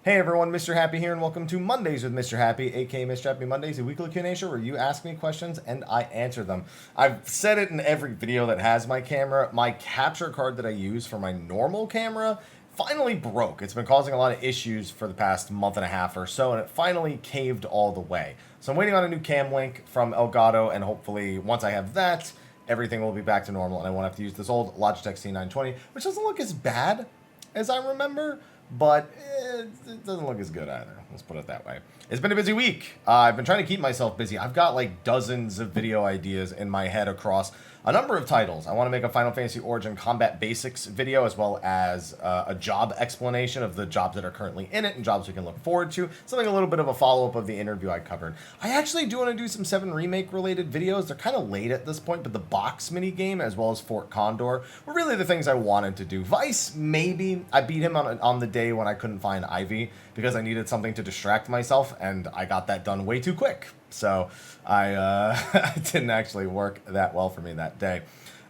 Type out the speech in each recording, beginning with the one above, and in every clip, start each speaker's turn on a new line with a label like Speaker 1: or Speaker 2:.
Speaker 1: Hey everyone, Mrhappy here, and welcome to Mondays with Mrhappy, aka Mrhappy Mondays, a weekly Q&A show where you ask me questions and I answer them. I've said it in every video that has my camera. My capture card that I use for my normal camera finally broke. It's been causing a lot of issues for the past month and a half or so, and it finally caved all the way. So I'm waiting on a new cam link from Elgato, and hopefully once I have that, everything will be back to normal, and I won't have to use this old Logitech C920, which doesn't look as bad as I remember. But it doesn't look as good either. Let's put it that way. It's been a busy week. I've been trying to keep myself busy. I've got like dozens of video ideas in my head across a number of titles. I want to make a Final Fantasy Origin Combat Basics video, as well as a job explanation of the jobs that are currently in it and jobs we can look forward to. Something a little bit of a follow-up of the interview I covered. I actually do want to do some 7 Remake related videos. They're kind of late at this point, but the box mini game as well as Fort Condor were really the things I wanted to do. Vice, maybe. I beat him on the day when I couldn't find Ivy because I needed something to distract myself, and I got that done way too quick. So it didn't actually work that well for me that day.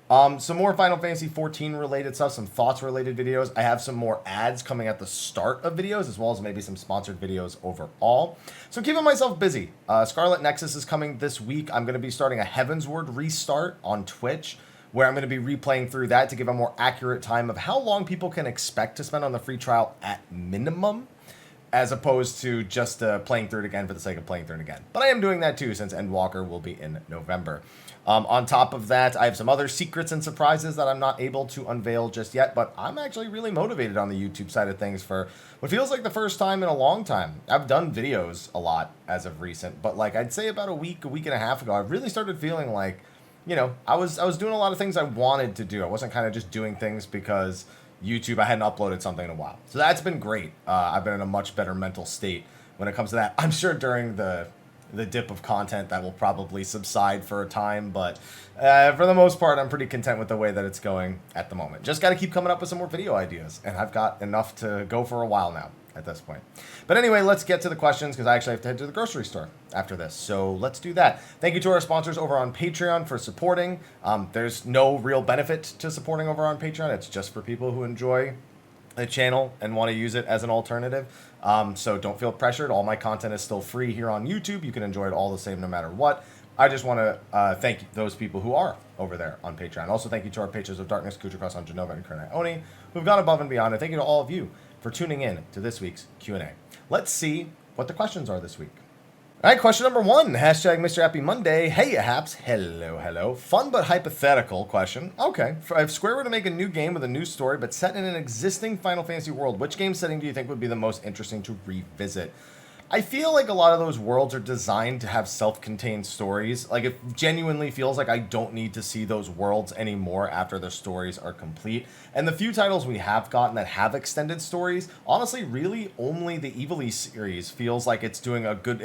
Speaker 1: Some more Final Fantasy 14 related stuff, some thoughts related videos. I have some more ads coming at the start of videos, as well as maybe some sponsored videos overall. So I'm keeping myself busy. Scarlet Nexus is coming this week. I'm going to be starting a Heavensward restart on Twitch, where I'm going to be replaying through that to give a more accurate time of how long people can expect to spend on the free trial at minimum, as opposed to just playing through it again for the sake of playing through it again. But I am doing that too, since Endwalker will be in November. On top of that, I have some other secrets and surprises that I'm not able to unveil just yet, but I'm actually really motivated on the YouTube side of things for what feels like the first time in a long time. I've done videos a lot as of recent, but like I'd say about a week and a half ago, I really started feeling like, you know, I was doing a lot of things I wanted to do. I wasn't kind of just doing things because YouTube, I hadn't uploaded something in a while. So that's been great. I've been in a much better mental state when it comes to that. I'm sure during the dip of content that will probably subside for a time, but for the most part, I'm pretty content with the way that it's going at the moment. Just got to keep coming up with some more video ideas, and I've got enough to go for a while now at this point. But anyway, let's get to the questions, because I actually have to head to the grocery store after this. So let's do that. Thank you to our sponsors over on Patreon for supporting. There's no real benefit to supporting over on Patreon. It's just for people who enjoy the channel and want to use it as an alternative. So don't feel pressured. All my content is still free here on YouTube. You can enjoy it all the same no matter what. I just want to thank those people who are over there on Patreon. Also, thank you to our patrons of Darkness, Khuja, on Jenova, and Kurenai Oni, who've gone above and beyond. And thank you to all of you for tuning in to this week's Q&A. Let's see what the questions are this week. All right, question number 1, hashtag Mrhappy Monday. Hey, Haps. Hello. Fun but hypothetical question. Okay. If Square were to make a new game with a new story, but set in an existing Final Fantasy world, which game setting do you think would be the most interesting to revisit? I feel like a lot of those worlds are designed to have self-contained stories. Like, it genuinely feels like I don't need to see those worlds anymore after the stories are complete. And the few titles we have gotten that have extended stories, honestly, really only the Evilly series feels like it's doing a good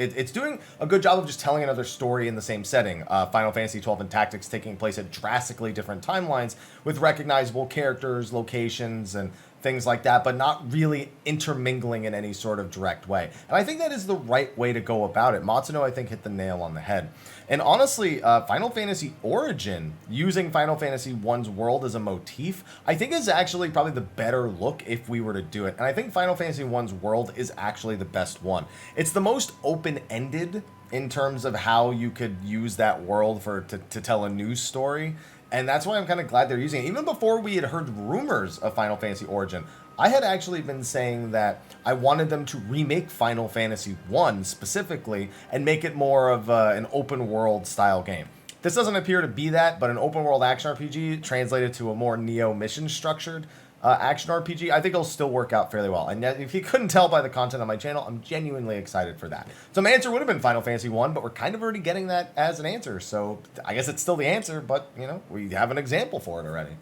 Speaker 1: job of just telling another story in the same setting. Final Fantasy XII and Tactics taking place at drastically different timelines with recognizable characters, locations, and things like that, but not really intermingling in any sort of direct way. And I think that is the right way to go about it. Matsuno, I think, hit the nail on the head. And honestly, Final Fantasy Origin, using Final Fantasy I's world as a motif, I think is actually probably the better look if we were to do it. And I think Final Fantasy I's world is actually the best one. It's the most open-ended in terms of how you could use that world to tell a new story. And that's why I'm kind of glad they're using it. Even before we had heard rumors of Final Fantasy Origin, I had actually been saying that I wanted them to remake Final Fantasy 1 specifically and make it more of an open world style game. This doesn't appear to be that, but an open world action RPG translated to a more Neo mission structured action RPG, I think it'll still work out fairly well. And if you couldn't tell by the content on my channel, I'm genuinely excited for that. So my answer would have been Final Fantasy 1, but we're kind of already getting that as an answer. So I guess it's still the answer, but, you know, we have an example for it already.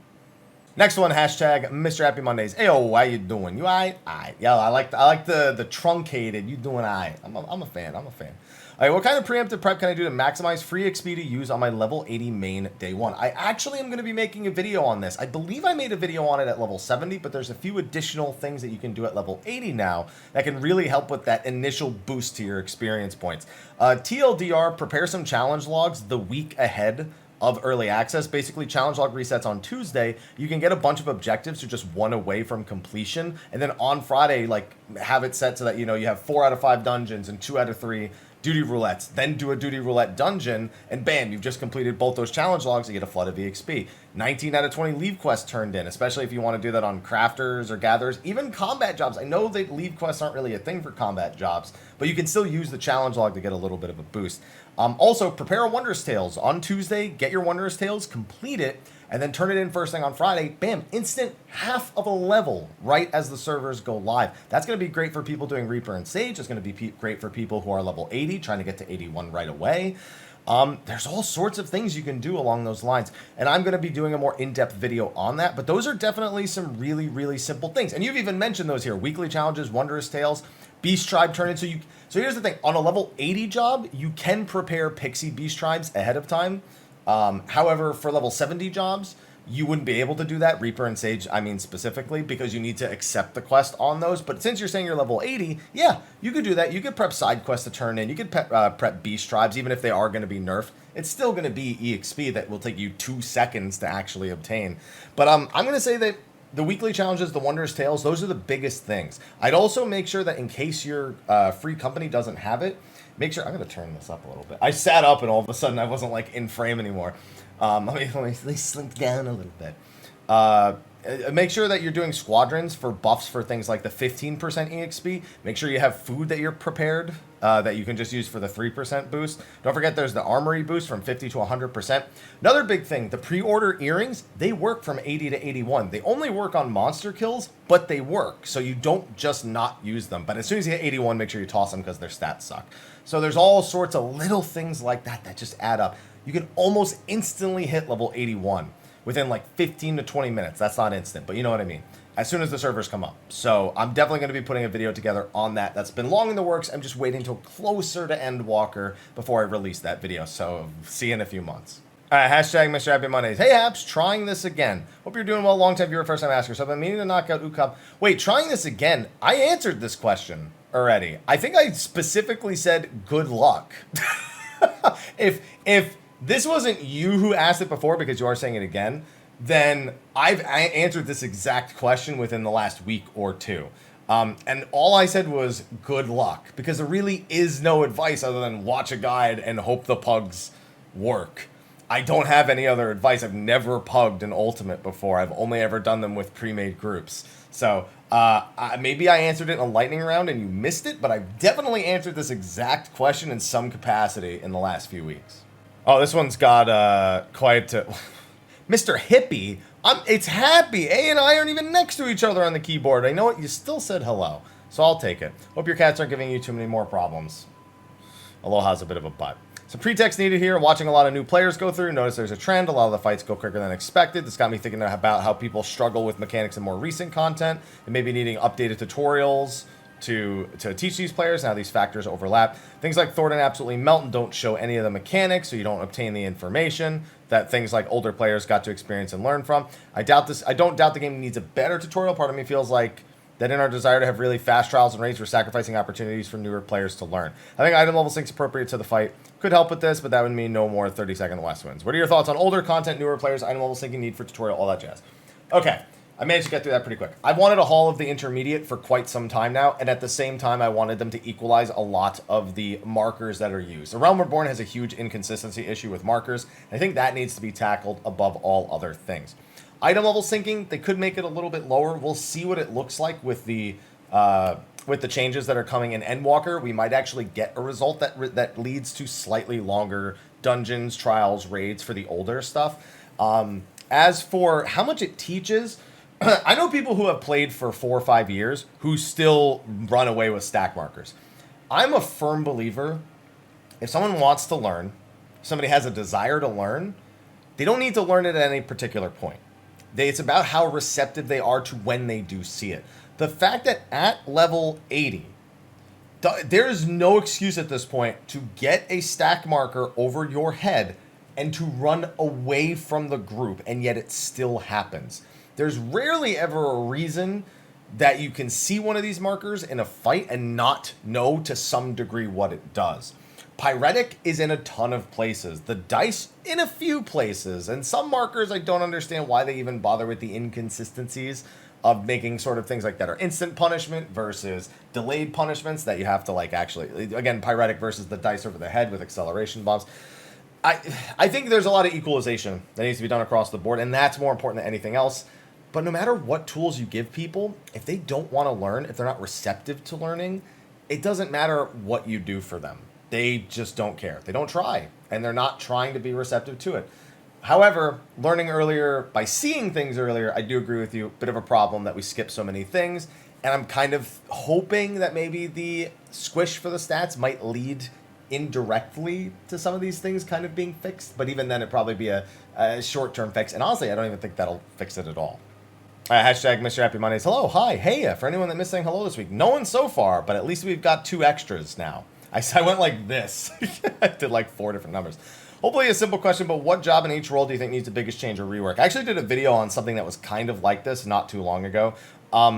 Speaker 1: Next one, hashtag Mrhappy Mondays. Ayo, how you doing? You alright? Alright. Yeah, I like the truncated. You doing alright? I'm a fan. Alright, what kind of preemptive prep can I do to maximize free XP to use on my level 80 main day 1? I actually am going to be making a video on this. I believe I made a video on it at level 70, but there's a few additional things that you can do at level 80 now that can really help with that initial boost to your experience points. TLDR, prepare some challenge logs the week ahead of early access. Basically, challenge log resets on Tuesday. You can get a bunch of objectives to just 1 away from completion. And then on Friday, like, have it set so that, you know, you have 4 out of 5 dungeons and 2 out of 3 duty roulettes, then do a duty roulette dungeon, and bam, you've just completed both those challenge logs. You get a flood of EXP. 19 out of 20 leave quests turned in, especially if you want to do that on crafters or gatherers, even combat jobs. I know that leave quests aren't really a thing for combat jobs, but you can still use the challenge log to get a little bit of a boost. Also, prepare a Wondrous Tales on Tuesday, get your Wondrous Tales, complete it, and then turn it in first thing on Friday. Bam, instant half of a level right as the servers go live. That's going to be great for people doing Reaper and Sage. It's going to be great for people who are level 80, trying to get to 81 right away. There's all sorts of things you can do along those lines, and I'm going to be doing a more in-depth video on that, but those are definitely some really, really simple things. And you've even mentioned those here: weekly challenges, Wondrous Tales, Beast Tribe turn in. So here's the thing: on a level 80 job, you can prepare Pixie Beast Tribes ahead of time. However, for level 70 jobs, you wouldn't be able to do that. Reaper and Sage, I mean, specifically, because you need to accept the quest on those. But since you're saying you're level 80, yeah, you could do that. You could prep side quests to turn in. You could prep Beast Tribes, even if they are going to be nerfed. It's still going to be EXP that will take you 2 seconds to actually obtain. But I'm going to say that the weekly challenges, the Wondrous Tales, those are the biggest things. I'd also make sure that in case your free company doesn't have it, make sure, I'm going to turn this up a little bit. I sat up and all of a sudden I wasn't like in frame anymore. Let me slink down a little bit. Make sure that you're doing squadrons for buffs for things like the 15% EXP. Make sure you have food that you're prepared that you can just use for the 3% boost. Don't forget there's the armory boost from 50 to 100%. Another big thing, the pre-order earrings, they work from 80 to 81. They only work on monster kills, but they work. So you don't just not use them. But as soon as you hit 81, make sure you toss them because their stats suck. So there's all sorts of little things like that that just add up. You can almost instantly hit level 81 within like 15 to 20 minutes. That's not instant, but you know what I mean. As soon as the servers come up. So I'm definitely going to be putting a video together on that. That's been long in the works. I'm just waiting till closer to Endwalker before I release that video. So see you in a few months. All right, hashtag Mrhappy Mondays. Hey, Haps, trying this again. Hope you're doing well. Long-time viewer, first-time asker. So I've been meaning to knock out Ukab. Wait, trying this again? I answered this question already. I think I specifically said good luck. If this wasn't you who asked it before, because you are saying it again, then I answered this exact question within the last week or two. And all I said was good luck, because there really is no advice other than watch a guide and hope the pugs work. I don't have any other advice. I've never pugged an ultimate before. I've only ever done them with pre-made groups. So maybe I answered it in a lightning round and you missed it, but I've definitely answered this exact question in some capacity in the last few weeks. Oh, this one's got quite Mr. Hippie. It's happy. A and I aren't even next to each other on the keyboard. I know it. You still said hello, so I'll take it. Hope your cats aren't giving you too many more problems. Aloha's a bit of a butt. Some pretext needed here. Watching a lot of new players go through. Notice there's a trend. A lot of the fights go quicker than expected. This got me thinking about how people struggle with mechanics in more recent content and maybe needing updated tutorials to teach these players and how these factors overlap. Things like Thornton absolutely melt and don't show any of the mechanics, so you don't obtain the information that things like older players got to experience and learn from. I don't doubt the game needs a better tutorial. Part of me feels like that in our desire to have really fast trials and raids, we're sacrificing opportunities for newer players to learn. I think item level sync's appropriate to the fight. Could help with this, but that would mean no more 30-second West Winds. What are your thoughts on older content, newer players, item level syncing, need for tutorial, all that jazz? Okay, I managed to get through that pretty quick. I've wanted a haul of the intermediate for quite some time now, and at the same time, I wanted them to equalize a lot of the markers that are used. The Realm Reborn has a huge inconsistency issue with markers, and I think that needs to be tackled above all other things. Item level syncing, they could make it a little bit lower. We'll see what it looks like with the changes that are coming in Endwalker. We might actually get a result that leads to slightly longer dungeons, trials, raids for the older stuff. As for how much it teaches, I know people who have played for 4 or 5 years who still run away with stack markers. I'm a firm believer, if someone wants to learn, somebody has a desire to learn, they don't need to learn it at any particular point. It's about how receptive they are to when they do see it. The fact that at level 80, there is no excuse at this point to get a stack marker over your head and to run away from the group, and yet it still happens. There's rarely ever a reason that you can see one of these markers in a fight and not know to some degree what it does. Pyretic is in a ton of places. The dice in a few places. And some markers, I don't understand why they even bother with the inconsistencies of making sort of things like that, or instant punishment versus delayed punishments that you have to like actually, again, Pyretic versus the dice over the head with acceleration bombs. I think there's a lot of equalization that needs to be done across the board, and that's more important than anything else. But no matter what tools you give people, if they don't want to learn, if they're not receptive to learning, it doesn't matter what you do for them. They just don't care. They don't try, and they're not trying to be receptive to it. However, learning earlier by seeing things earlier, I do agree with you, bit of a problem that we skip so many things, and I'm kind of hoping that maybe the squish for the stats might lead indirectly to some of these things kind of being fixed, but even then it'd probably be a short-term fix, and honestly, I don't even think that'll fix it at all. Hashtag Mr. Happy Mondays. Hello, hi, hey, for anyone that missed saying hello this week. No one so far, but at least we've got 2 extras now. I went like this. I did like 4 different numbers. Hopefully a simple question, but what job in each role do you think needs the biggest change or rework? I actually did a video on something that was kind of like this not too long ago.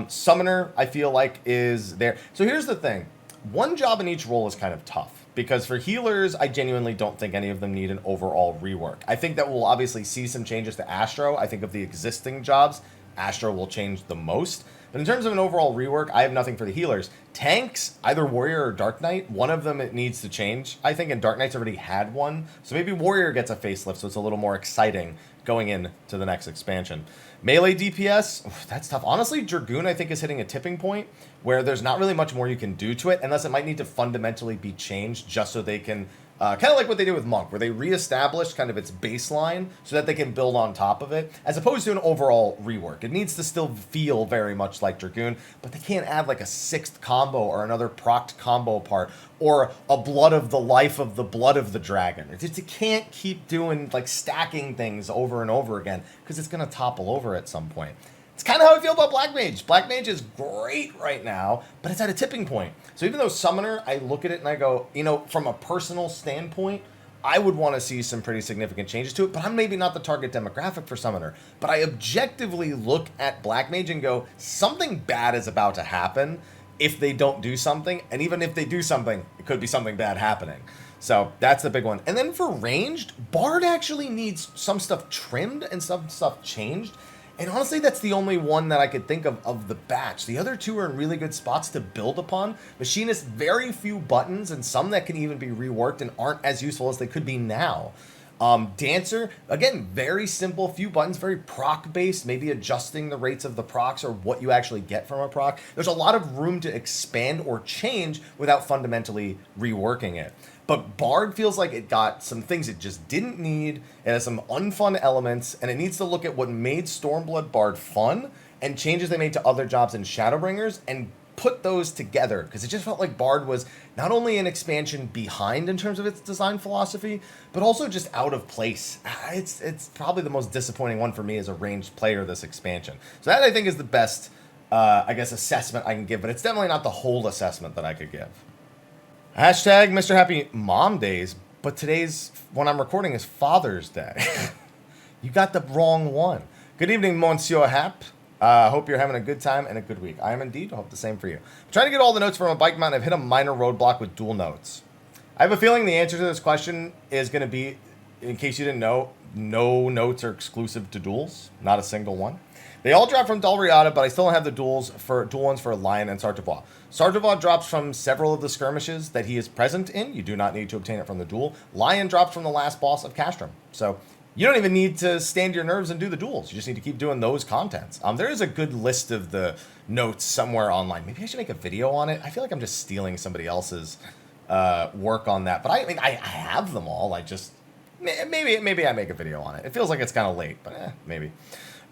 Speaker 1: Summoner, I feel like, is there. So here's the thing. One job in each role is kind of tough, because for healers, I genuinely don't think any of them need an overall rework. I think that we'll obviously see some changes to Astro. I think of the existing jobs, Astro will change the most. But in terms of an overall rework, I have nothing for the healers. Tanks, either Warrior or Dark Knight, one of them it needs to change, I think, and Dark Knight's already had one. So maybe Warrior gets a facelift, so it's a little more exciting going into the next expansion. Melee DPS, that's tough. Honestly, Dragoon, I think, is hitting a tipping point where there's not really much more you can do to it, unless it might need to fundamentally be changed just so they can, kind of like what they did with Monk, where they reestablished kind of its baseline so that they can build on top of it, as opposed to an overall rework. It needs to still feel very much like Dragoon, but they can't add like a 6th combo or another procced combo part, or a blood of the life of the blood of the dragon. It just, it can't keep doing, like, stacking things over and over again, because it's going to topple over at some point. It's kind of how I feel about Black Mage. Black Mage is great right now, but it's at a tipping point. So even though Summoner, I look at it and I go, you know, from a personal standpoint, I would want to see some pretty significant changes to it, but I'm maybe not the target demographic for Summoner. But I objectively look at Black Mage and go, something bad is about to happen if they don't do something, and even if they do something, it could be something bad happening. So that's the big one. And then for ranged, Bard actually needs some stuff trimmed and some stuff changed. And honestly, that's the only one that I could think of the batch. The other 2 are in really good spots to build upon. Machinist, very few buttons, and some that can even be reworked and aren't as useful as they could be now. Dancer, again, very simple, few buttons, very proc-based, maybe adjusting the rates of the procs or what you actually get from a proc. There's a lot of room to expand or change without fundamentally reworking it. But Bard feels like it got some things it just didn't need. It has some unfun elements, and it needs to look at what made Stormblood Bard fun and changes they made to other jobs in Shadowbringers and put those together, because it just felt like Bard was not only an expansion behind in terms of its design philosophy, but also just out of place. It's probably the most disappointing one for me as a ranged player this expansion. So that, I think, is the best, I guess, assessment I can give, but it's definitely not the whole assessment that I could give. Hashtag Mr. Happy Mom Days, but today's, when I'm recording, is Father's Day. You got the wrong one. Good evening, Monsieur Hap. Hope you're having a good time and a good week. I am indeed. I hope the same for you. I'm trying to get all the notes from a bike mount. I've hit a minor roadblock with dual notes. I have a feeling the answer to this question is going to be, in case you didn't know, no notes are exclusive to duels. Not a single one. They all drop from Dalriada, but I still don't have the dual ones for Lion and Sartavois. Sartavois drops from several of the skirmishes that he is present in. You do not need to obtain it from the duel. Lion drops from the last boss of Castrum. So you don't even need to stand your nerves and do the duels. You just need to keep doing those contents. There is a good list of the notes somewhere online. Maybe I should make a video on it. I feel like I'm just stealing somebody else's work on that. But I mean, I have them all. I just, maybe I make a video on it. It feels like it's kind of late, but maybe.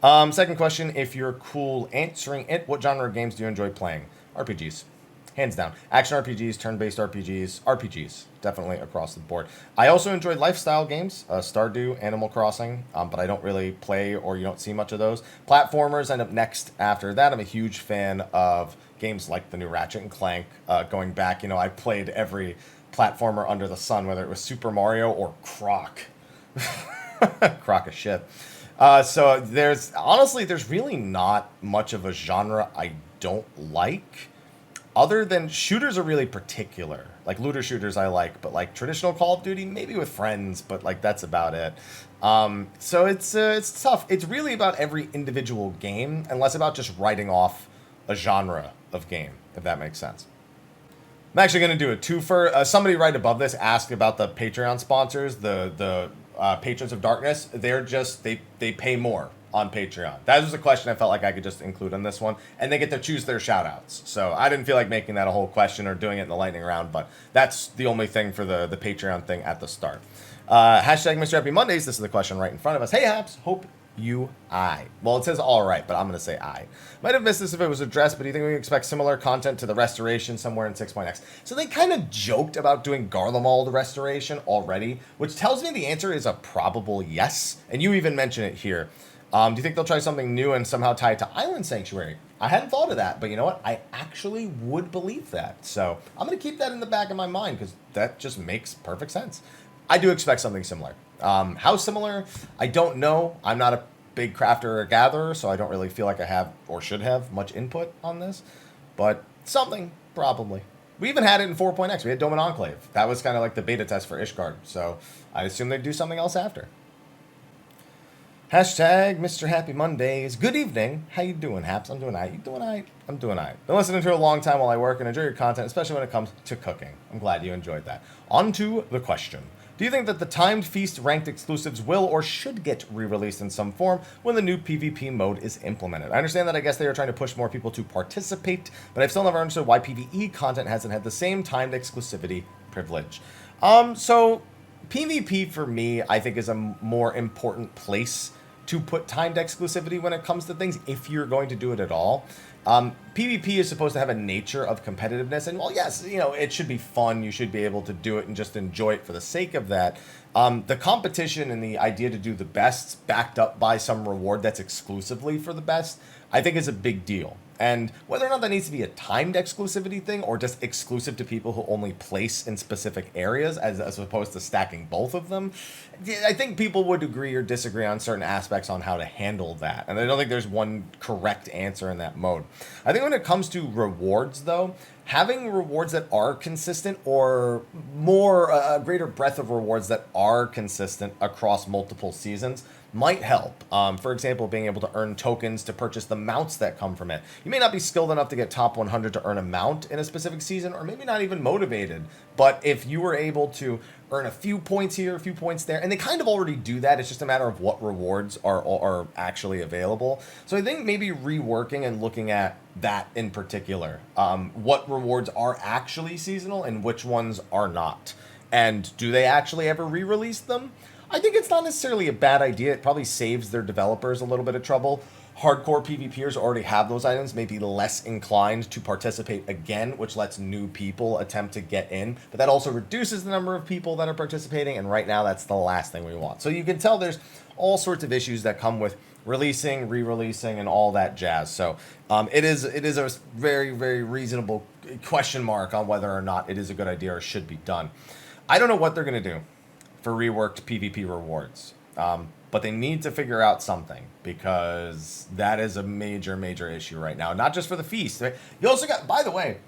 Speaker 1: Second question, if you're cool answering it, what genre of games do you enjoy playing? RPGs. Hands down. Action RPGs, turn-based RPGs, definitely across the board. I also enjoy lifestyle games, Stardew, Animal Crossing, but I don't really play, or you don't see much of those. Platformers end up next after that. I'm a huge fan of games like the new Ratchet and Clank. Going back, I played every platformer under the sun, whether it was Super Mario or Croc. Croc of shit. So there's really not much of a genre I don't like. other than shooters are really particular. Like looter shooters I like, but like traditional Call of Duty, maybe with friends, but like that's about it. So it's tough. It's really about every individual game and less about just writing off a genre of game, if that makes sense. I'm actually going to do a twofer. Somebody right above this asked about the Patreon sponsors, the Patrons of Darkness. They're just, they pay more on Patreon. That was a question I felt like I could just include on this one. And they get to choose their shout-outs. So I didn't feel like making that a whole question or doing it in the lightning round, but that's the only thing for the Patreon thing at the start. Hashtag Mrhappy Mondays. This is the question right in front of us. Hey, Haps. Hope I. Well, it says all right, but I'm going to say I. Might have missed this if it was addressed, but do you think we can expect similar content to the restoration somewhere in 6.x? So they kind of joked about doing Garlemald restoration already, which tells me the answer is a probable yes. And you even mention it here. Do you think they'll try something new and somehow tie it to Island Sanctuary? I hadn't thought of that, but you know what? I actually would believe that. So I'm going to keep that in the back of my mind because that just makes perfect sense. I do expect something similar. How similar? I don't know. I'm not a big crafter or gatherer, so I don't really feel like I have or should have much input on this. But something, probably. We even had it in 4.x. We had Dome and Enclave. That was kind of like the beta test for Ishgard. So I assume they'd do something else after. Hashtag Mr. Happy Mondays. Good evening. How you doing, Haps? I'm doing all right. You doing all right? I'm doing all right. Been listening to a long time while I work and enjoy your content, especially when it comes to cooking. I'm glad you enjoyed that. On to the question. Do you think that the timed feast ranked exclusives will or should get re-released in some form when the new PvP mode is implemented? I understand that I guess they are trying to push more people to participate, but I've still never understood why PvE content hasn't had the same timed exclusivity privilege. So PvP for me, I think is a more important place to put timed exclusivity when it comes to things, if you're going to do it at all. PvP is supposed to have a nature of competitiveness, and well, yes, you know, it should be fun. You should be able to do it and just enjoy it for the sake of that. The competition and the idea to do the best backed up by some reward that's exclusively for the best, I think is a big deal. And whether or not that needs to be a timed exclusivity thing or just exclusive to people who only place in specific areas as opposed to stacking both of them, I think people would agree or disagree on certain aspects on how to handle that. And I don't think there's one correct answer in that mode. I think when it comes to rewards, though, having rewards that are consistent or more a greater breadth of rewards that are consistent across multiple seasons might help. For example, being able to earn tokens to purchase the mounts that come from it. You may not be skilled enough to get top 100 to earn a mount in a specific season, or maybe not even motivated. But if you were able to earn a few points here, a few points there, and they kind of already do that, it's just a matter of what rewards are actually available. So I think maybe reworking and looking at that in particular. What rewards are actually seasonal and which ones are not. And do they actually ever re-release them? I think it's not necessarily a bad idea. It probably saves their developers a little bit of trouble. Hardcore PvPers already have those items, may be less inclined to participate again, which lets new people attempt to get in. But that also reduces the number of people that are participating, and right now that's the last thing we want. So you can tell there's all sorts of issues that come with releasing, re-releasing, and all that jazz. So it is a very, very reasonable question mark on whether or not it is a good idea or should be done. I don't know what they're going to do for reworked PvP rewards. But they need to figure out something, because that is a major, major issue right now. Not just for the feast. You also got, by the way,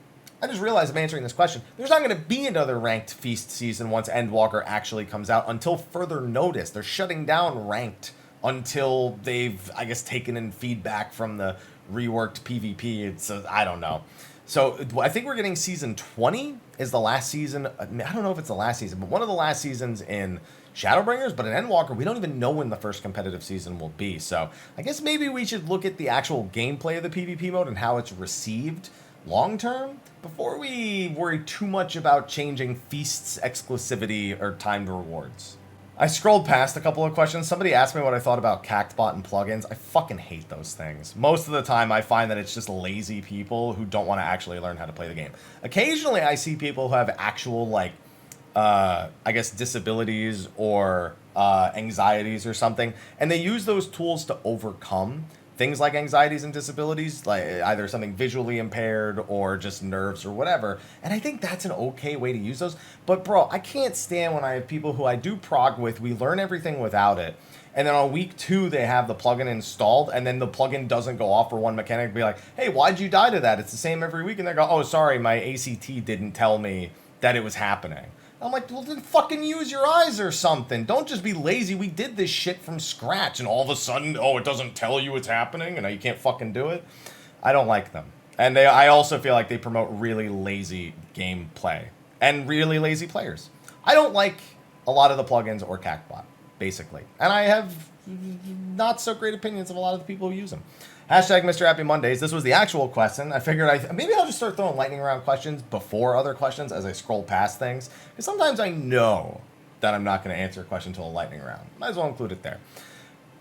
Speaker 1: I just realized I'm answering this question. There's not going to be another ranked feast season once Endwalker actually comes out until further notice. They're shutting down ranked until they've, I guess, taken in feedback from the reworked PvP. So I don't know. So I think we're getting season 20 is the last season. I don't know if it's the last season, but one of the last seasons in Shadowbringers. But in Endwalker, we don't even know when the first competitive season will be. So I guess maybe we should look at the actual gameplay of the PvP mode and how it's received long term before we worry too much about changing Feast's exclusivity or timed rewards. I scrolled past a couple of questions. Somebody asked me what I thought about Cactbot and plugins. I fucking hate those things. Most of the time, I find that it's just lazy people who don't want to actually learn how to play the game. Occasionally, I see people who have actual, like, I guess, disabilities or anxieties or something, and they use those tools to overcome things like anxieties and disabilities, like either something visually impaired or just nerves or whatever. And I think that's an okay way to use those. But bro, I can't stand when I have people who I do prog with, we learn everything without it, and then on week 2 they have the plugin installed, and then the plugin doesn't go off for one mechanic to be like, hey, why'd you die to that? It's the same every week. And they go, oh, sorry, my ACT didn't tell me that it was happening. I'm like, well, then fucking use your eyes or something. Don't just be lazy. We did this shit from scratch, and all of a sudden, oh, it doesn't tell you it's happening, and now you can't fucking do it. I don't like them. And I also feel like they promote really lazy gameplay and really lazy players. I don't like a lot of the plugins or CacBot, basically. And I have not so great opinions of a lot of the people who use them. Hashtag Mr. Happy Mondays. This was the actual question. I figured maybe I'll just start throwing lightning round questions before other questions as I scroll past things. Because sometimes I know that I'm not going to answer a question until a lightning round. Might as well include it there.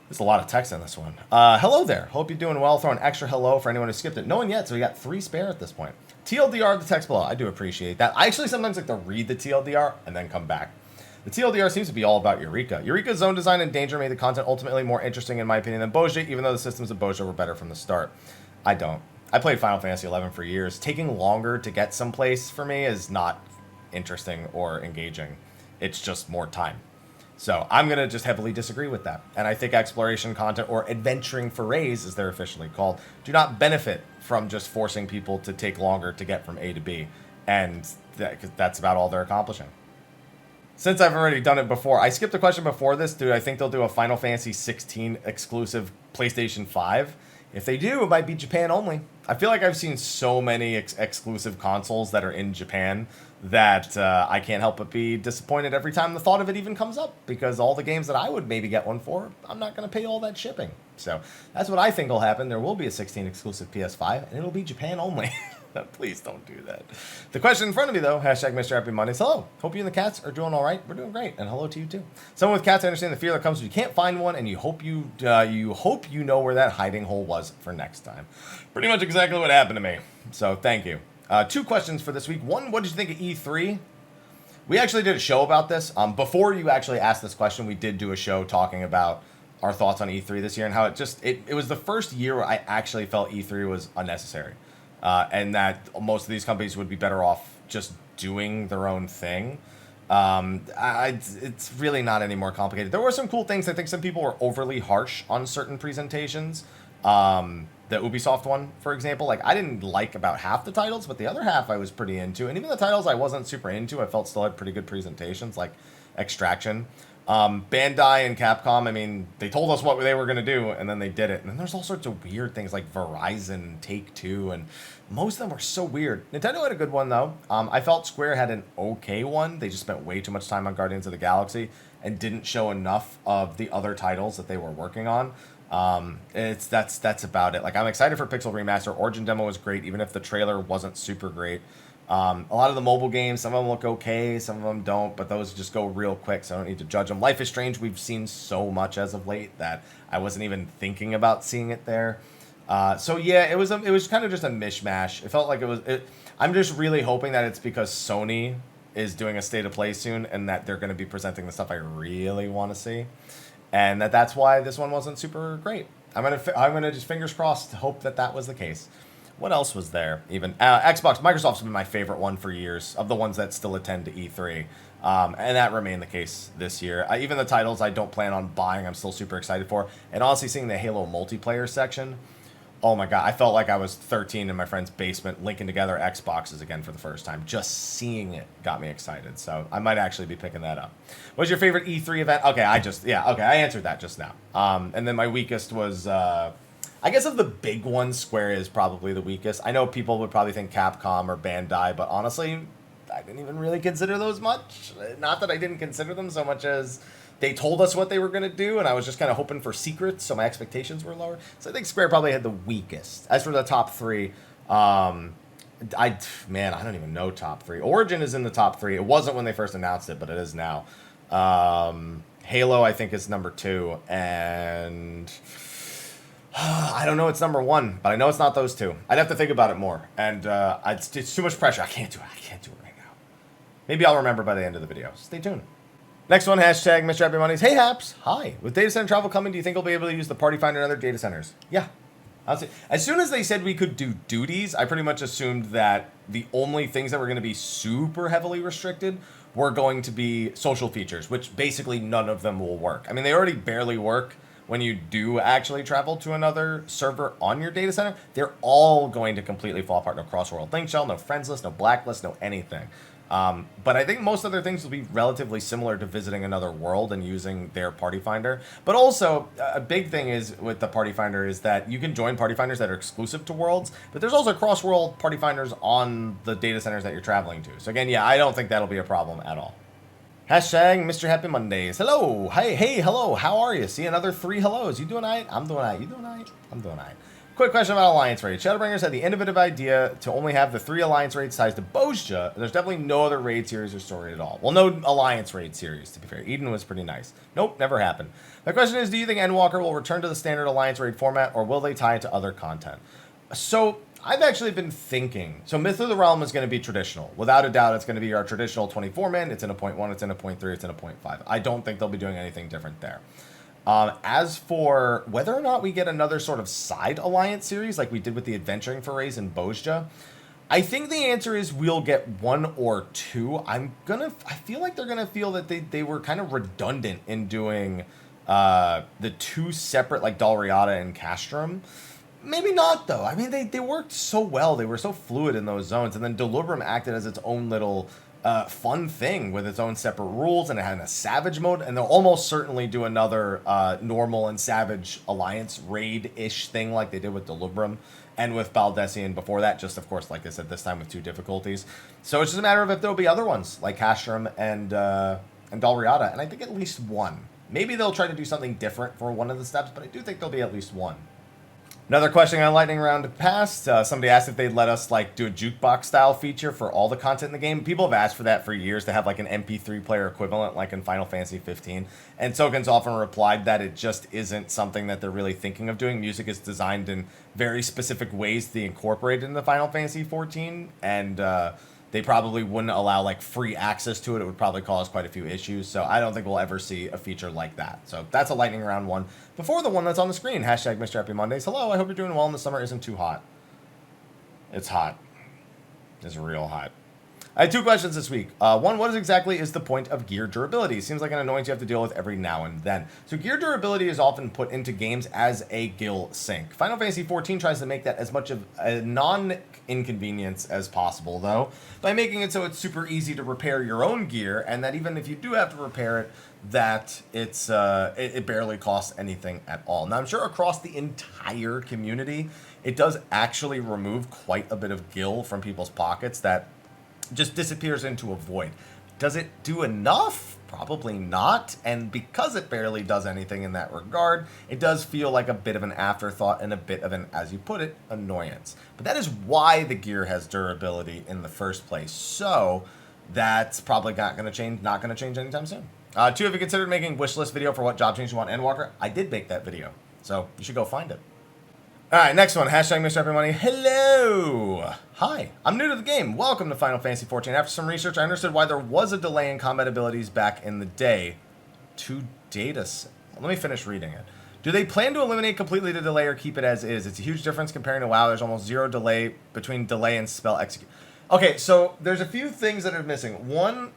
Speaker 1: There's a lot of text in this one. Hello there. Hope you're doing well. Throw an extra hello for anyone who skipped it. No one yet, so we got 3 spare at this point. TLDR, the text below. I do appreciate that. I actually sometimes like to read the TLDR and then come back. The TLDR seems to be all about Eureka. Eureka's zone design and danger made the content ultimately more interesting in my opinion than Bozja, even though the systems of Bozja were better from the start. I don't. I played Final Fantasy XI for years. Taking longer to get someplace for me is not interesting or engaging. It's just more time. So I'm going to just heavily disagree with that. And I think exploration content, or adventuring forays as they're officially called, do not benefit from just forcing people to take longer to get from A to B. And that's about all they're accomplishing. Since I've already done it before, I skipped a question before this. I think they'll do a Final Fantasy 16 exclusive PlayStation 5. If they do, it might be Japan only. I feel like I've seen so many exclusive consoles that are in Japan that I can't help but be disappointed every time the thought of it even comes up, because all the games that I would maybe get one for, I'm not going to pay all that shipping. So that's what I think will happen. There will be a 16 exclusive PS5, and it'll be Japan only. Please don't do that. The question in front of me, though, hashtag Mr. Happy Mondays. Hello. Hope you and the cats are doing all right. We're doing great. And hello to you, too. Someone with cats, I understand the fear that comes when you can't find one, and you hope you know where that hiding hole was for next time. Pretty much exactly what happened to me. So thank you. 2 questions for this week. One, what did you think of E3? We actually did a show about this. Before you actually asked this question, we did do a show talking about our thoughts on E3 this year and how it was the first year where I actually felt E3 was unnecessary. And that most of these companies would be better off just doing their own thing. It's really not any more complicated. There were some cool things. I think some people were overly harsh on certain presentations. The Ubisoft one, for example, like I didn't like about half the titles, but the other half I was pretty into. And even the titles I wasn't super into, I felt still had pretty good presentations, like Extraction. Bandai and Capcom, I mean, they told us what they were going to do, and then they did it. And then there's all sorts of weird things like Verizon, Take-Two, and most of them were so weird. Nintendo had a good one, though. I felt Square had an okay one. They just spent way too much time on Guardians of the Galaxy and didn't show enough of the other titles that they were working on. That's about it. Like, I'm excited for Pixel Remaster. Origin demo was great, even if the trailer wasn't super great. A lot of the mobile games, some of them look okay, some of them don't, but those just go real quick, so I don't need to judge them. Life is Strange, we've seen so much as of late that I wasn't even thinking about seeing it there. So yeah, it was kind of just a mishmash. It felt like I'm just really hoping that it's because Sony is doing a state of play soon, and that they're going to be presenting the stuff I really want to see, and that's why this one wasn't super great. I'm gonna just fingers crossed hope that was the case. What else was there? Even Xbox, Microsoft's been my favorite one for years, of the ones that still attend to E3, and that remained the case this year. Even the titles I don't plan on buying, I'm still super excited for. And honestly, seeing the Halo multiplayer section, oh my god, I felt like I was 13 in my friend's basement linking together Xboxes again for the first time. Just seeing it got me excited, so I might actually be picking that up. What's your favorite E3 event? Okay, I answered that just now. And then my weakest was... I guess of the big ones, Square is probably the weakest. I know people would probably think Capcom or Bandai, but honestly, I didn't even really consider those much. Not that I didn't consider them so much as they told us what they were going to do, and I was just kind of hoping for secrets, so my expectations were lower. So I think Square probably had the weakest. As for the top 3, I don't even know top 3. Origin is in the top 3. It wasn't when they first announced it, but it is now. Halo, I think, is number 2, and... I don't know it's number 1, but I know it's not those 2. I'd have to think about it more. And it's too much pressure. I can't do it right now. Maybe I'll remember by the end of the video. Stay tuned. Next one, hashtag Mr. Happy Mondays. Hey, Haps. Hi. With data center travel coming, do you think we'll be able to use the Party Finder in other data centers? Yeah. As soon as they said we could do duties, I pretty much assumed that the only things that were going to be super heavily restricted were going to be social features, which basically none of them will work. I mean, they already barely work when you do actually travel to another server on your data center. They're all going to completely fall apart. No cross-world link shell, no friends list, no blacklist, no anything. But I think most other things will be relatively similar to visiting another world and using their party finder. But also, a big thing is with the party finder is that you can join party finders that are exclusive to worlds, but there's also cross-world party finders on the data centers that you're traveling to. So again, yeah, I don't think that'll be a problem at all. Hashtag Mr. Happy Mondays. Hello. Hey, hello. How are you? See, another 3 hellos. You doing all right? I'm doing all right. You doing all right? I'm doing all right. Quick question about alliance raids. Shadowbringers had the innovative idea to only have the 3 alliance raids sized to Bozja. There's definitely no other raid series or story at all. Well, no alliance raid series, to be fair. Eden was pretty nice. Nope, never happened. My question is, do you think Endwalker will return to the standard alliance raid format, or will they tie it to other content? So, I've actually been thinking. So, Myth of the Realm is going to be traditional. Without a doubt, it's going to be our traditional 24-man. It's in a 0.1, it's in a 0.3, it's in a 0.5. I don't think they'll be doing anything different there. As for whether or not we get another sort of side alliance series like we did with the Adventuring Forays in Bozja, I think the answer is we'll get 1 or 2. I feel like they're gonna feel that they were kind of redundant in doing the 2 separate, like Dalriada and Castrum. Maybe not, though. I mean, they worked so well. They were so fluid in those zones, and then Delubrum acted as its own little fun thing with its own separate rules, and it had a savage mode, and they'll almost certainly do another normal and savage alliance raid-ish thing like they did with Delubrum and with Baldessian before that, just of course, like I said, this time with 2 difficulties. So it's just a matter of if there'll be other ones like Castrum and Dalriada, and I think at least 1. Maybe they'll try to do something different for one of the steps, but I do think there'll be at least 1. Another question on Lightning Round past. Somebody asked if they'd let us do a jukebox style feature for all the content in the game. People have asked for that for years, to have an MP3 player equivalent like in Final Fantasy 15. And Soken's often replied that it just isn't something that they're really thinking of doing. Music is designed in very specific ways to be incorporated into Final Fantasy 14, and they probably wouldn't allow free access to it. It would probably cause quite a few issues. So I don't think we'll ever see a feature like that. So that's a lightning round one. Before the one that's on the screen, hashtag Mr. Happy Mondays. Hello, I hope you're doing well and the summer isn't too hot. It's hot. It's real hot. I had 2 questions this week. One, what exactly is the point of gear durability? Seems like an annoyance you have to deal with every now and then. So gear durability is often put into games as a gil sink. Final Fantasy XIV tries to make that as much of a non-inconvenience as possible, though, by making it so it's super easy to repair your own gear, and that even if you do have to repair it, that it barely costs anything at all. Now, I'm sure across the entire community, it does actually remove quite a bit of gil from people's pockets that just disappears into a void. Does it do enough? Probably not. And because it barely does anything in that regard, it does feel like a bit of an afterthought and a bit of an, as you put it, annoyance. But that is why the gear has durability in the first place. So that's probably not going to change anytime soon. 2, have you considered making wish list video for what job change you want Endwalker? I did make that video, so you should go find it. All right, next one. Hashtag Mr. Happy Money. Hello. Hi. I'm new to the game. Welcome to Final Fantasy XIV. After some research, I understood why there was a delay in combat abilities back in the day. Let me finish reading it. Do they plan to eliminate completely the delay or keep it as is? It's a huge difference comparing to WoW. There's almost 0 delay between delay and spell execute. Okay, so there's a few things that are missing. One,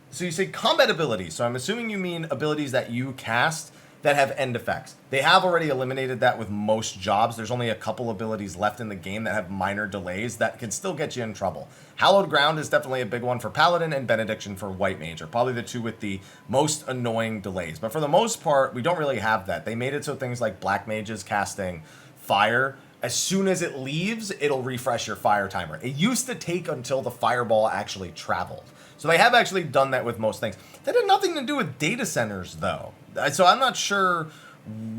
Speaker 1: so you say combat abilities. So I'm assuming you mean abilities that you cast that have end effects. They have already eliminated that with most jobs. There's only a couple abilities left in the game that have minor delays that can still get you in trouble. Hallowed Ground is definitely a big one for Paladin, and Benediction for White Mage are probably the 2 with the most annoying delays. But for the most part, we don't really have that. They made it so things like Black Mages casting fire, as soon as it leaves, it'll refresh your fire timer. It used to take until the fireball actually traveled. So they have actually done that with most things. That had nothing to do with data centers, though. So I'm not sure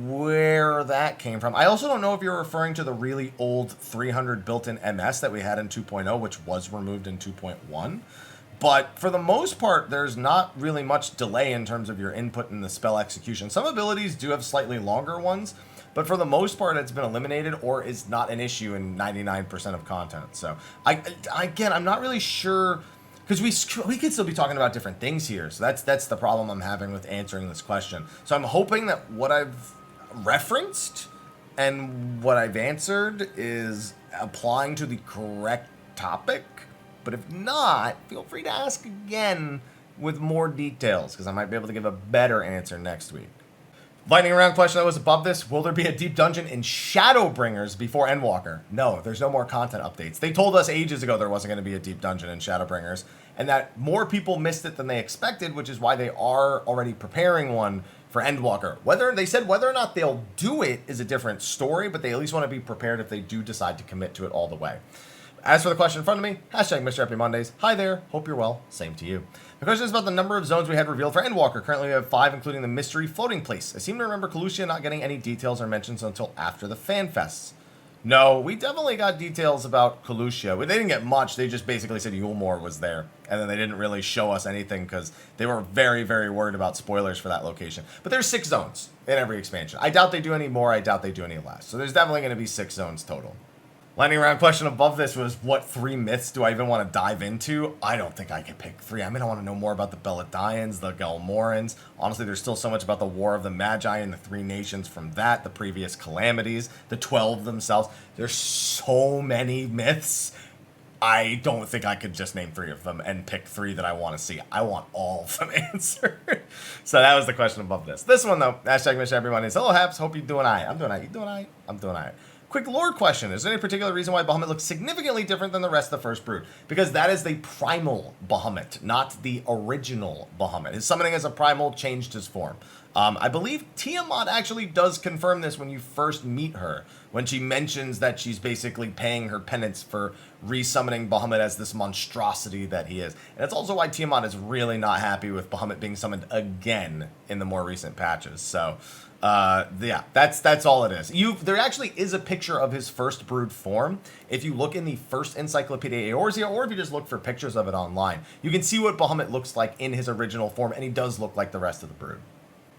Speaker 1: where that came from. I also don't know if you're referring to the really old 300 built-in MS that we had in 2.0, which was removed in 2.1. But for the most part, there's not really much delay in terms of your input in the spell execution. Some abilities do have slightly longer ones, but for the most part, it's been eliminated or is not an issue in 99% of content. So, again, I'm not really sure, because we could still be talking about different things here. So that's the problem I'm having with answering this question. So I'm hoping that what I've referenced and what I've answered is applying to the correct topic. But if not, feel free to ask again, with more details, because I might be able to give a better answer next week. Lightning round question that was above this. Will there be a deep dungeon in Shadowbringers before Endwalker? No, there's no more content updates. They told us ages ago there wasn't going to be a deep dungeon in Shadowbringers, and that more people missed it than they expected, which is why they are already preparing one for Endwalker. They said whether or not they'll do it is a different story, but they at least want to be prepared if they do decide to commit to it all the way. As for the question in front of me, hashtag Mrhappy Mondays. Hi there, hope you're well, same to you. The question is about the number of zones we had revealed for Endwalker. Currently we have 5, including the mystery floating place. I seem to remember Khuja not getting any details or mentions until after the fan fests. No, we definitely got details about Khuja. They didn't get much, they just basically said Yulmore was there. And then they didn't really show us anything because they were very, very worried about spoilers for that location. But there's 6 zones in every expansion. I doubt they do any more, I doubt they do any less. So there's definitely going to be 6 zones total. Lightning round question above this was, what 3 myths do I even want to dive into? I don't think I can pick 3. I mean, I want to know more about the Belladayans, the Galmorans. Honestly, there's still so much about the War of the Magi and the 3 nations from that, the previous calamities, the 12 themselves. There's so many myths. I don't think I could just name 3 of them and pick 3 that I want to see. I want all of them answered. So that was the question above this. This one, though, hashtag Mrhappy Mondays. Hello, Haps. Hope you're doing all right. I'm doing all right. You doing all right? I'm doing all right. Quick lore question. Is there any particular reason why Bahamut looks significantly different than the rest of the first brood? Because that is the primal Bahamut, not the original Bahamut. His summoning as a primal changed his form. I believe Tiamat actually does confirm this when you first meet her, when she mentions that she's basically paying her penance for resummoning Bahamut as this monstrosity that he is. And it's also why Tiamat is really not happy with Bahamut being summoned again in the more recent patches. So yeah, that's all it is. There actually is a picture of his first brood form. If you look in the first Encyclopedia Eorzea, or if you just look for pictures of it online, you can see what Bahamut looks like in his original form, and he does look like the rest of the brood.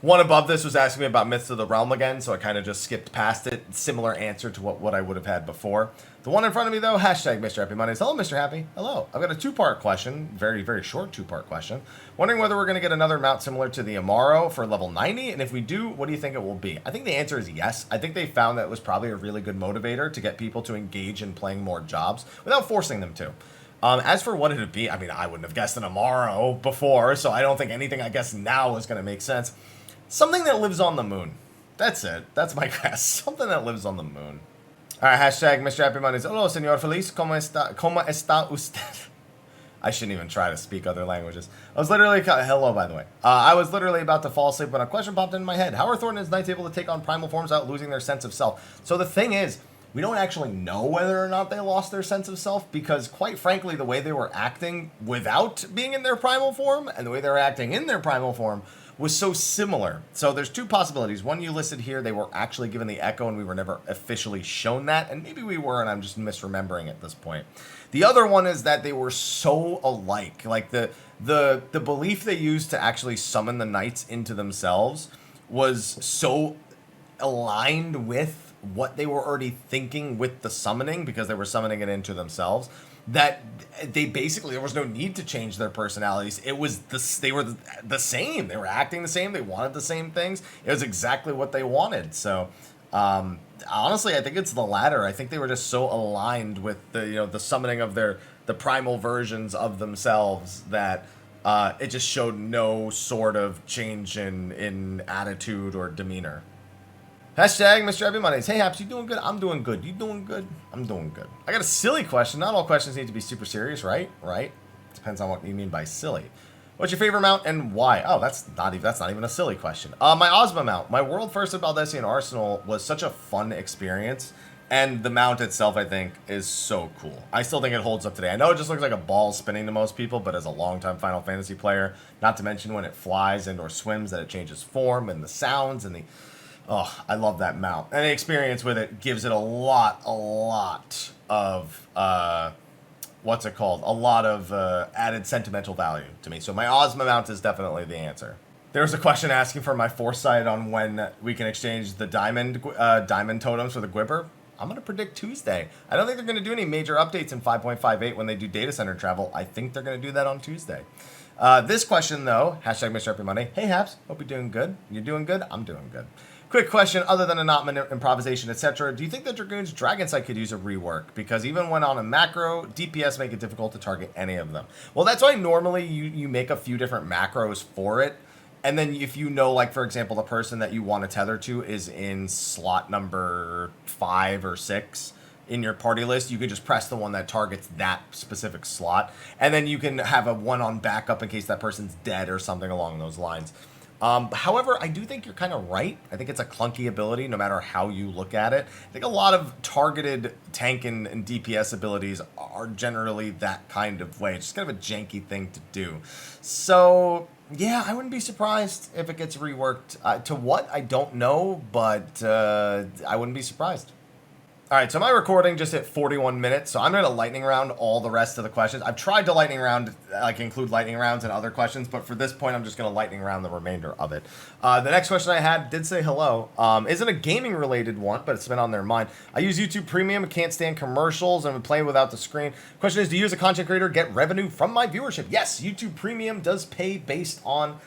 Speaker 1: One above this was asking me about Myths of the Realm again, so I kind of just skipped past it. Similar answer to what I would have had before. The one in front of me, though, hashtag Mrhappy Mondays. Hello, Mr. Happy. Hello. I've got a 2-part question, very, very short 2-part question. Wondering whether we're going to get another mount similar to the Amaro for level 90, and if we do, what do you think it will be? I think the answer is yes. I think they found that it was probably a really good motivator to get people to engage in playing more jobs without forcing them to. As for what it would be, I mean, I wouldn't have guessed an Amaro before, so I don't think anything I guess now is going to make sense. Something that lives on the moon. That's it. That's my guess. Something that lives on the moon. Alright, hashtag Mrhappy Mondays. Hello, señor feliz. ¿Cómo está usted? I shouldn't even try to speak other languages. Hello, by the way. I was literally about to fall asleep when a question popped into my head. How are Thor and his knights able to take on primal forms without losing their sense of self? So the thing is, we don't actually know whether or not they lost their sense of self, because quite frankly, the way they were acting without being in their primal form and the way they were acting in their primal form was so similar. So there's 2 possibilities. One you listed here, they were actually given the echo and we were never officially shown that, and maybe we were and I'm just misremembering at this point. The other one is that they were so alike. Like the belief they used to actually summon the knights into themselves was so aligned with what they were already thinking with the summoning, because they were summoning it into themselves, that they basically, there was no need to change their personalities. It was they were the same. They were acting the same. They wanted the same things. It was exactly what they wanted. So honestly, I think it's the latter. I think they were just so aligned with the summoning of the primal versions of themselves that it just showed no sort of change in attitude or demeanor. Hashtag Mrhappy Mondays. Hey, Haps, you doing good? I'm doing good. You doing good? I'm doing good. I got a silly question. Not all questions need to be super serious, right? Right? Depends on what you mean by silly. What's your favorite mount and why? Oh, that's not even a silly question. My Ozma mount. My world first at Baldesion Arsenal was such a fun experience, and the mount itself, I think, is so cool. I still think it holds up today. I know it just looks like a ball spinning to most people, but as a longtime Final Fantasy player, not to mention when it flies and or swims, that it changes form and the sounds and the... Oh, I love that mount. And the experience with it gives it a lot of, what's it called? A lot of added sentimental value to me. So my Ozma mount is definitely the answer. There was a question asking for my foresight on when we can exchange the diamond totems for the Gwibber. I'm going to predict Tuesday. I don't think they're going to do any major updates in 5.58 when they do data center travel. I think they're going to do that on Tuesday. This question, though, hashtag Mrhappy Monday. Hey, Haps. Hope you're doing good. You're doing good? I'm doing good. Quick question, other than a not improvisation, etc., do you think that Dragoon's Dragon Sight could use a rework? Because even when on a macro, DPS make it difficult to target any of them. Well, that's why normally you make a few different macros for it. And then if you know, like, for example, the person that you want to tether to is in slot number 5 or 6 in your party list, you can just press the one that targets that specific slot. And then you can have a one on backup in case that person's dead or something along those lines. However, I do think you're kind of right. I think it's a clunky ability no matter how you look at it. I think a lot of targeted tank and DPS abilities are generally that kind of way. It's just kind of a janky thing to do. So, yeah, I wouldn't be surprised if it gets reworked. To what? I don't know, but I wouldn't be surprised. All right, so my recording just hit 41 minutes, so I'm going to lightning round all the rest of the questions. I've tried to lightning round, like include lightning rounds and other questions, but for this point, I'm just going to lightning round the remainder of it. The next question I had did say hello. Isn't a gaming-related one, but it's been on their mind. I use YouTube Premium, can't stand commercials, and would play without the screen. Question is, do you as a content creator get revenue from my viewership? Yes, YouTube Premium does pay based on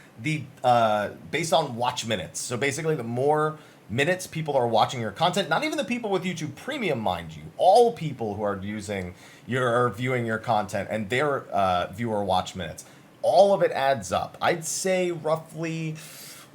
Speaker 1: watch minutes. So basically, the more minutes people are watching your content, not even the people with YouTube Premium, mind you, all people who are viewing your content and their viewer watch minutes, all of it adds up. I'd say roughly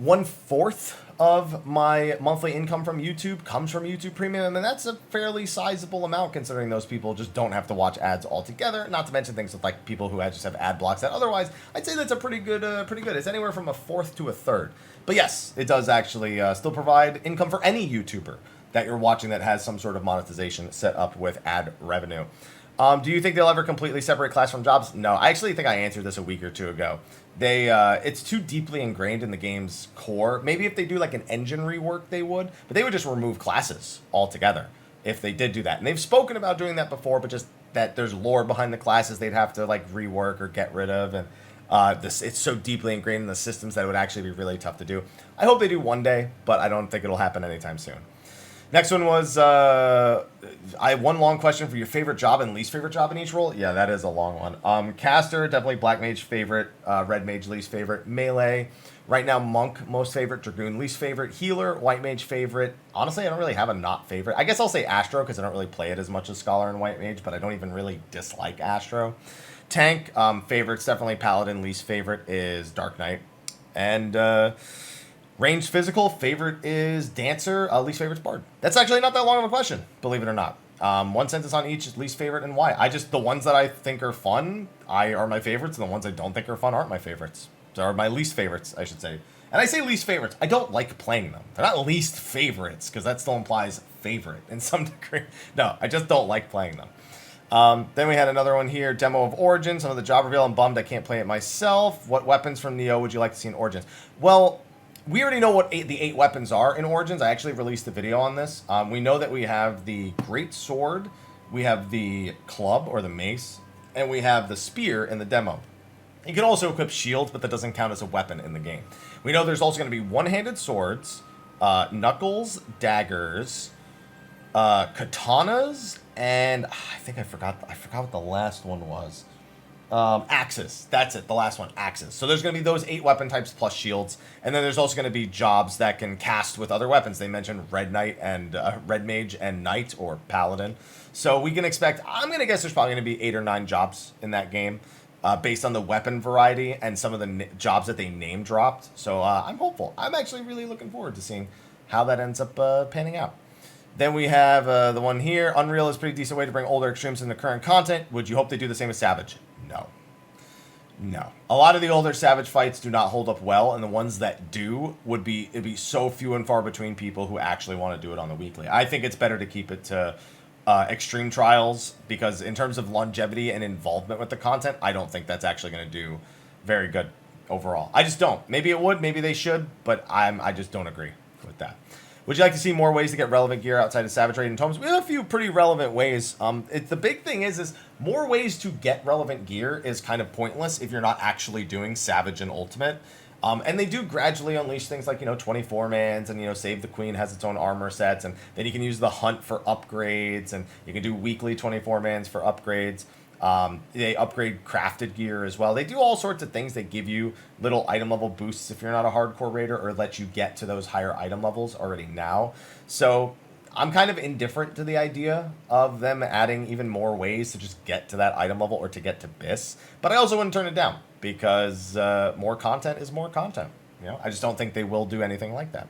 Speaker 1: 1/4 of my monthly income from YouTube comes from YouTube Premium, and that's a fairly sizable amount considering those people just don't have to watch ads altogether, not to mention things with like people who just have ad blocks that otherwise, I'd say that's a pretty good. It's anywhere from 1/4 to 1/3. But yes, it does actually still provide income for any YouTuber that you're watching that has some sort of monetization set up with ad revenue. Do you think they'll ever completely separate class from jobs? No, I actually think I answered this a week or two ago. It's too deeply ingrained in the game's core. Maybe if they do like an engine rework, they would, but they would just remove classes altogether if they did do that. And they've spoken about doing that before, but just that there's lore behind the classes they'd have to like rework or get rid of, and it's so deeply ingrained in the systems that it would actually be really tough to do. I hope they do one day, but I don't think it'll happen anytime soon. Next one was, I have one long question for your favorite job and least favorite job in each role. Yeah, that is a long one. Caster, definitely Black Mage favorite, Red Mage least favorite, Melee, right now Monk most favorite, Dragoon least favorite, Healer, White Mage favorite. Honestly, I don't really have a not favorite. I guess I'll say Astro because I don't really play it as much as Scholar and White Mage, but I don't even really dislike Astro. Tank, favorites, definitely Paladin, least favorite is Dark Knight. And, ranged physical, favorite is Dancer, least favorite is Bard. That's actually not that long of a question, believe it or not. One sentence on each, least favorite and why. The ones that I think are fun are my favorites, and the ones I don't think are fun aren't my favorites. Or my least favorites, I should say. And I say least favorites, I don't like playing them. They're not least favorites, because that still implies favorite in some degree. No, I just don't like playing them. Then we had another one here, demo of Origins, some of the job reveal. I'm bummed I can't play it myself. What weapons from Neo would you like to see in Origins? Well, we already know what the 8 weapons are in Origins. I actually released a video on this. We know that we have the Great Sword, we have the Club or the Mace, and we have the Spear in the demo. You can also equip shields, but that doesn't count as a weapon in the game. We know there's also going to be one-handed swords, knuckles, daggers, katanas, and I think I forgot what the last one was. Axes. That's it. The last one, axes. So there's going to be those 8 weapon types plus shields, and then there's also going to be jobs that can cast with other weapons. They mentioned Red Knight and Red Mage and Knight or Paladin. So we can expect. I'm going to guess there's probably going to be 8 or 9 jobs in that game, based on the weapon variety and some of the jobs that they name dropped. So I'm hopeful. I'm actually really looking forward to seeing how that ends up panning out. Then we have the one here. Unreal is a pretty decent way to bring older extremes into current content. Would you hope they do the same with Savage? No. A lot of the older Savage fights do not hold up well, and the ones that do it'd be so few and far between people who actually want to do it on the weekly. I think it's better to keep it to extreme trials, because in terms of longevity and involvement with the content, I don't think that's actually going to do very good overall. I just don't. Maybe it would, maybe they should, but I just don't agree with that. Would you like to see more ways to get relevant gear outside of Savage Raid and Tomes? We have a few pretty relevant ways. The big thing is more ways to get relevant gear is kind of pointless if you're not actually doing Savage and Ultimate. And they do gradually unleash things like, 24-mans and, Save the Queen has its own armor sets. And then you can use the Hunt for upgrades, and you can do weekly 24-mans for upgrades. They upgrade crafted gear as well. They do all sorts of things. They give you little item level boosts if you're not a hardcore raider, or let you get to those higher item levels already now. So I'm kind of indifferent to the idea of them adding even more ways to just get to that item level or to get to BIS. But I also wouldn't turn it down, because more content is more content. You know, I just don't think they will do anything like that.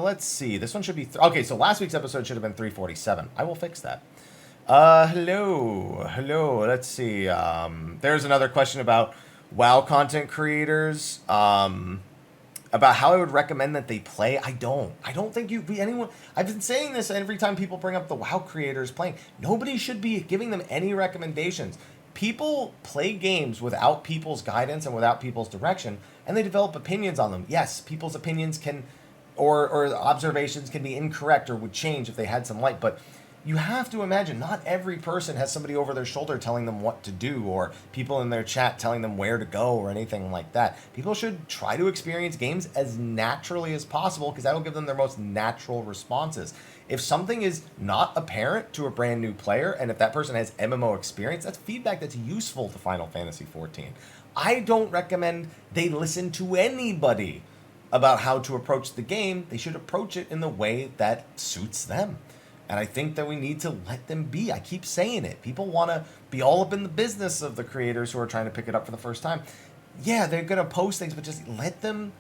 Speaker 1: Let's see. This one should be... okay, so last week's episode should have been 347. I will fix that. Hello. Let's see. There's another question about WoW content creators. About how I would recommend that they play. I don't think you'd be anyone. I've been saying this every time people bring up the WoW creators playing. Nobody should be giving them any recommendations. People play games without people's guidance and without people's direction, and they develop opinions on them. Yes, people's opinions can, or observations can be incorrect or would change if they had some light, but you have to imagine not every person has somebody over their shoulder telling them what to do, or people in their chat telling them where to go, or anything like that. People should try to experience games as naturally as possible, because that will give them their most natural responses. If something is not apparent to a brand new player, and if that person has MMO experience, that's feedback that's useful to Final Fantasy XIV. I don't recommend they listen to anybody about how to approach the game. They should approach it in the way that suits them. And I think that we need to let them be. I keep saying it. People want to be all up in the business of the creators who are trying to pick it up for the first time. Yeah, they're going to post things, but just let them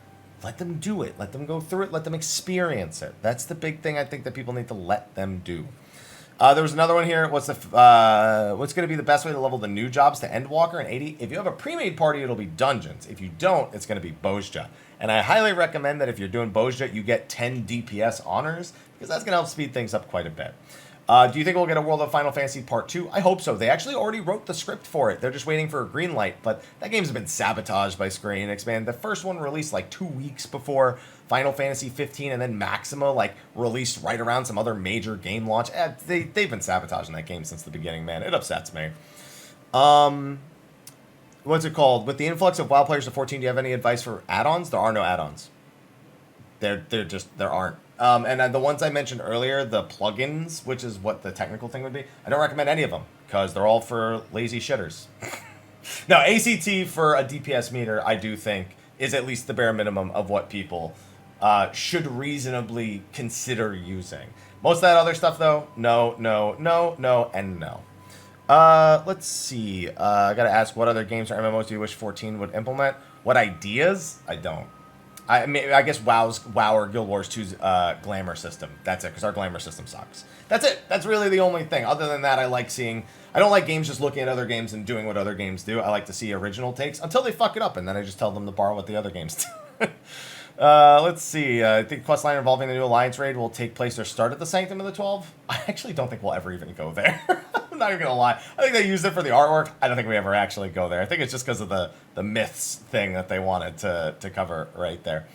Speaker 1: do it. Let them go through it. Let them experience it. That's the big thing I think that people need to let them do. There was another one here. What's going to be the best way to level the new jobs to Endwalker and 80? If you have a pre-made party, it'll be dungeons. If you don't, it's going to be Bozja. And I highly recommend that if you're doing Bozja, you get 10 DPS honors, because that's going to help speed things up quite a bit. Do you think we'll get a World of Final Fantasy Part 2? I hope so. They actually already wrote the script for it. They're just waiting for a green light, but that game's been sabotaged by Square Enix, man. The first one released like 2 weeks before Final Fantasy 15, and then Maxima like released right around some other major game launch. They've been sabotaging that game since the beginning, man. It upsets me. What's it called? With the influx of WoW players to 14, do you have any advice for add-ons? There are no add-ons. There aren't. And the ones I mentioned earlier, the plugins, which is what the technical thing would be, I don't recommend any of them, because they're all for lazy shitters. Now, ACT for a DPS meter, I do think, is at least the bare minimum of what people should reasonably consider using. Most of that other stuff, though, no, and no. Let's see. I gotta ask, what other games or MMOs do you wish 14 would implement? What ideas? I don't. I guess WoW or Guild Wars 2's glamour system. That's it, because our glamour system sucks. That's it. That's really the only thing. Other than that, I don't like games just looking at other games and doing what other games do. I like to see original takes until they fuck it up, and then I just tell them to borrow what the other games do. Let's see. I think questline involving the new Alliance raid will take place or start at the Sanctum of the 12. I actually don't think we'll ever even go there. I'm not even going to lie. I think they used it for the artwork. I don't think we ever actually go there. I think it's just because of the myths thing that they wanted to cover right there.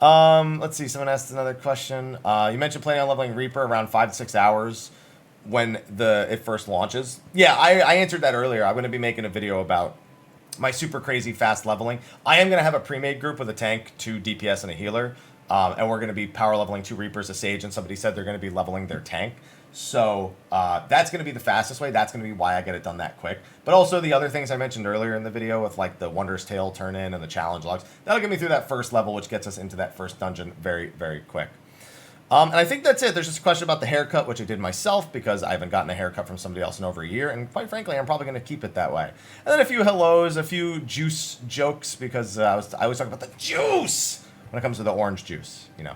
Speaker 1: Let's see. Someone asked another question. You mentioned planning on leveling Reaper around 5 to 6 hours when it first launches. Yeah, I answered that earlier. I'm going to be making a video about my super crazy fast leveling. I am going to have a pre-made group with a tank, 2 DPS, and a healer. And we're going to be power leveling 2 Reapers, a Sage, and somebody said they're going to be leveling their tank. So that's going to be the fastest way. That's going to be why I get it done that quick. But also the other things I mentioned earlier in the video with like the Wondrous Tale turn-in and the challenge logs, that'll get me through that first level, which gets us into that first dungeon very, very quick. And I think that's it. There's just a question about the haircut, which I did myself because I haven't gotten a haircut from somebody else in over a year. And quite frankly, I'm probably going to keep it that way. And then a few hellos, a few juice jokes because I always talk about the juice when it comes to the orange juice, you know.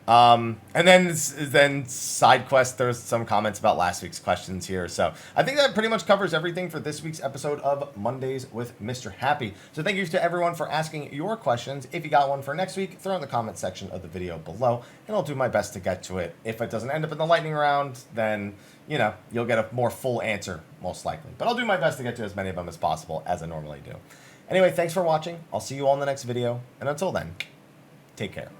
Speaker 1: And then side quest, there's some comments about last week's questions here. So I think that pretty much covers everything for this week's episode of Mondays with Mr. Happy. So thank you to everyone for asking your questions. If you got one for next week, throw in the comment section of the video below, and I'll do my best to get to it. If it doesn't end up in the lightning round, then, you know, you'll get a more full answer, most likely. But I'll do my best to get to as many of them as possible, as I normally do. Anyway, thanks for watching. I'll see you all in the next video. And until then, take care.